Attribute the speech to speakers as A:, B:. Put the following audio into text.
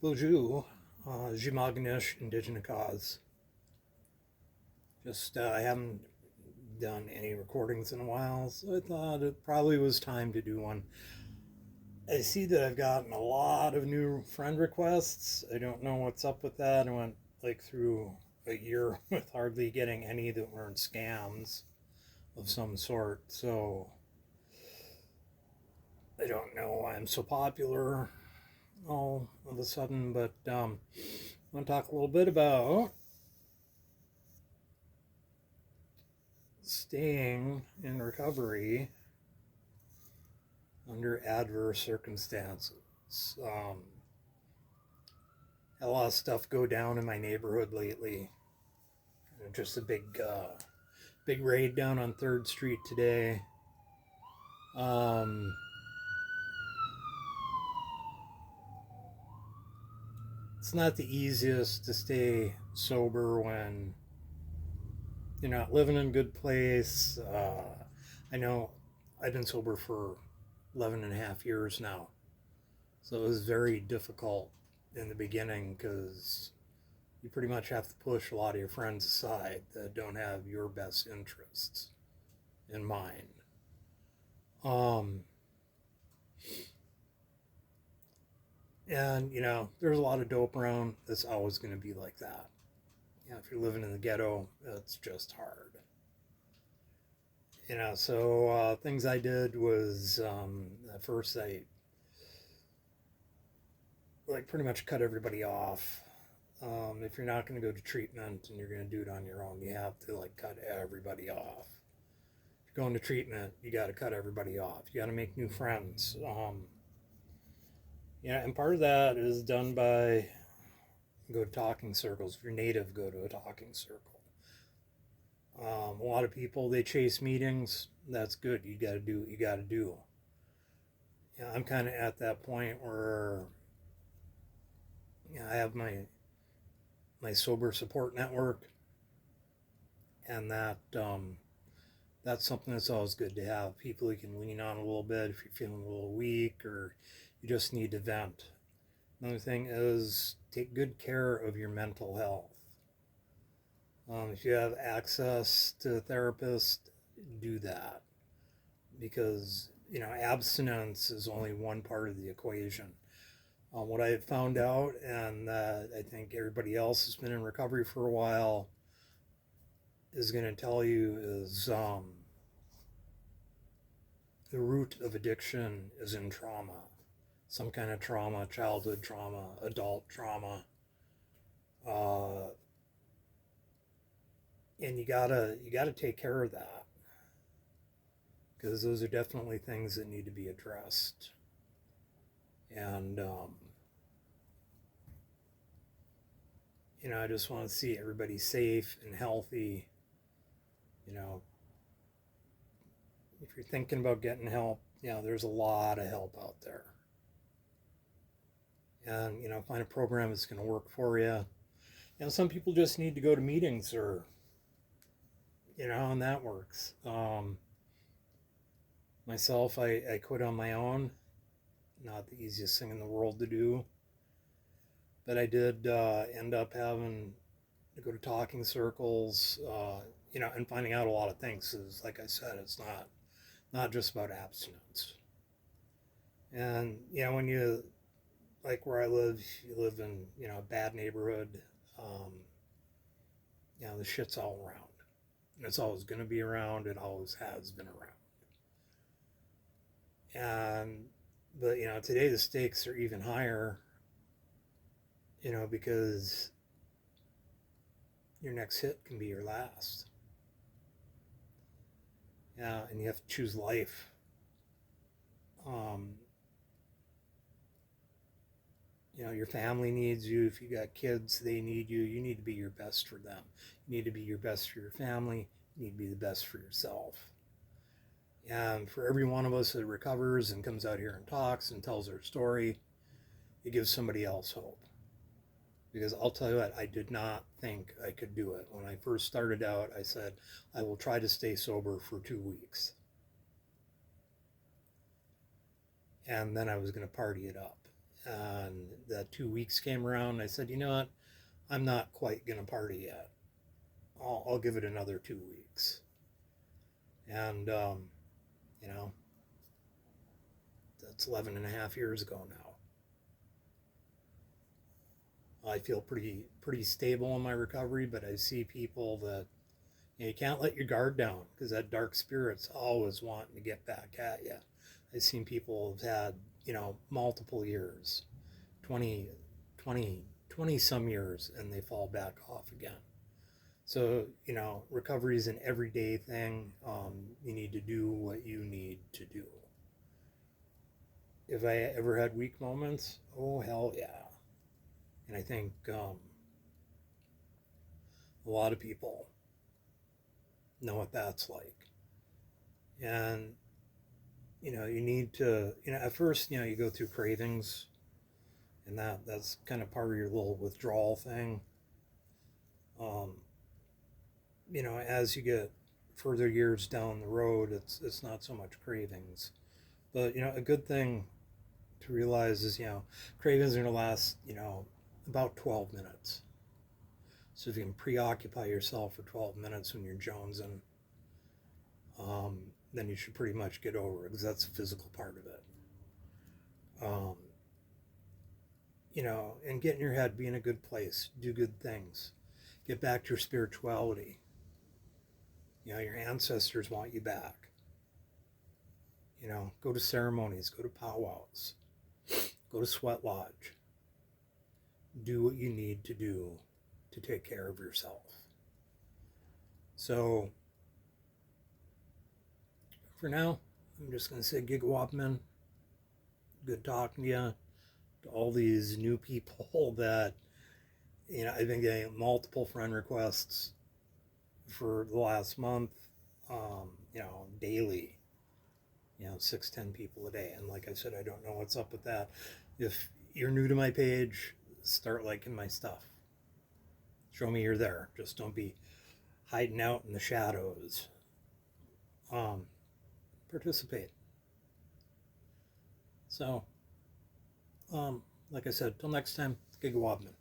A: Bonjour, Jimagnish Indigenous Cause. I haven't done any recordings in a while, so I thought it probably was time to do one. I see that I've gotten a lot of new friend requests. I don't know what's up with that. I went through a year with hardly getting any that weren't scams of some sort, so I don't know why I'm so popular all of a sudden, but I want to talk a little bit about staying in recovery under adverse circumstances. Had a lot of stuff go down in my neighborhood lately. Just a big raid down on 3rd Street today. It's not the easiest to stay sober when you're not living in a good place. I know I've been sober for 11 and a half years now. So it was very difficult in the beginning because you pretty much have to push a lot of your friends aside that don't have your best interests in mind. And, there's a lot of dope around. It's always going to be like that. If you're living in the ghetto, it's just hard. So things I did was at first I pretty much cut everybody off. If you're not going to go to treatment and you're going to do it on your own, you have to cut everybody off. If you're going to treatment, you got to cut everybody off. You got to make new friends. And part of that is done by go to talking circles. If you're native, go to a talking circle. A lot of people, they chase meetings. That's good. You got to do what you got to do. I'm kind of at that point where I have my sober support network, and that's something that's always good to have. People you can lean on a little bit if you're feeling a little weak or you just need to vent. Another thing is take good care of your mental health. If you have access to a therapist, do that, because abstinence is only one part of the equation. What I found out, and I think everybody else has been in recovery for a while is going to tell you, is the root of addiction is in trauma. Some kind of trauma, childhood trauma, adult trauma. And you gotta take care of that, because those are definitely things that need to be addressed. And I just want to see everybody safe and healthy. If you're thinking about getting help, there's a lot of help out there. And find a program that's going to work for you. Some people just need to go to meetings, or and that works. Myself, I quit on my own. Not the easiest thing in the world to do, but I did end up having to go to talking circles, and finding out a lot of things. Is, like I said, it's not just about abstinence. And when you, like where I live, you live in a bad neighborhood. The shit's all around. And it's always going to be around. It always has been around. But today the stakes are even higher. Because your next hit can be your last. And you have to choose life. Your family needs you. If you got kids, they need you. You need to be your best for them. You need to be your best for your family. You need to be the best for yourself. And for every one of us that recovers and comes out here and talks and tells their story, it gives somebody else hope. Because I'll tell you what, I did not think I could do it. When I first started out, I said, I will try to stay sober for 2 weeks. And then I was going to party it up. And that 2 weeks came around. I said, you know what? I'm not quite going to party yet. I'll give it another 2 weeks. And, you know, that's 11 and a half years ago now. I feel pretty stable in my recovery, but I see people that you can't let your guard down because that dark spirit's always wanting to get back at you. I've seen people have had, multiple years, 20, 20 some years, and they fall back off again. So, recovery is an everyday thing. You need to do what you need to do. If I ever had weak moments, oh, hell yeah. And I think a lot of people know what that's like. And, you need to, at first, you go through cravings, and that's kind of part of your little withdrawal thing. Um, as you get further years down the road, it's not so much cravings. But, a good thing to realize is, cravings are going to last, about 12 minutes. So if you can preoccupy yourself for 12 minutes when you're jonesing, then you should pretty much get over it because that's the physical part of it. Um, and get in your head, be in a good place, do good things, get back to your spirituality. Your ancestors want you back. Go to ceremonies, go to powwows, go to sweat lodge. Do what you need to do to take care of yourself. So, for now, I'm just going to say gigawopman. Good talking to you. To all these new people that, I've been getting multiple friend requests for the last month, daily, 6-10 people a day. And like I said, I don't know what's up with that. If you're new to my page, start liking my stuff. Show me you're there. Just don't be hiding out in the shadows. Participate. So, like I said, till next time, Gigawobman.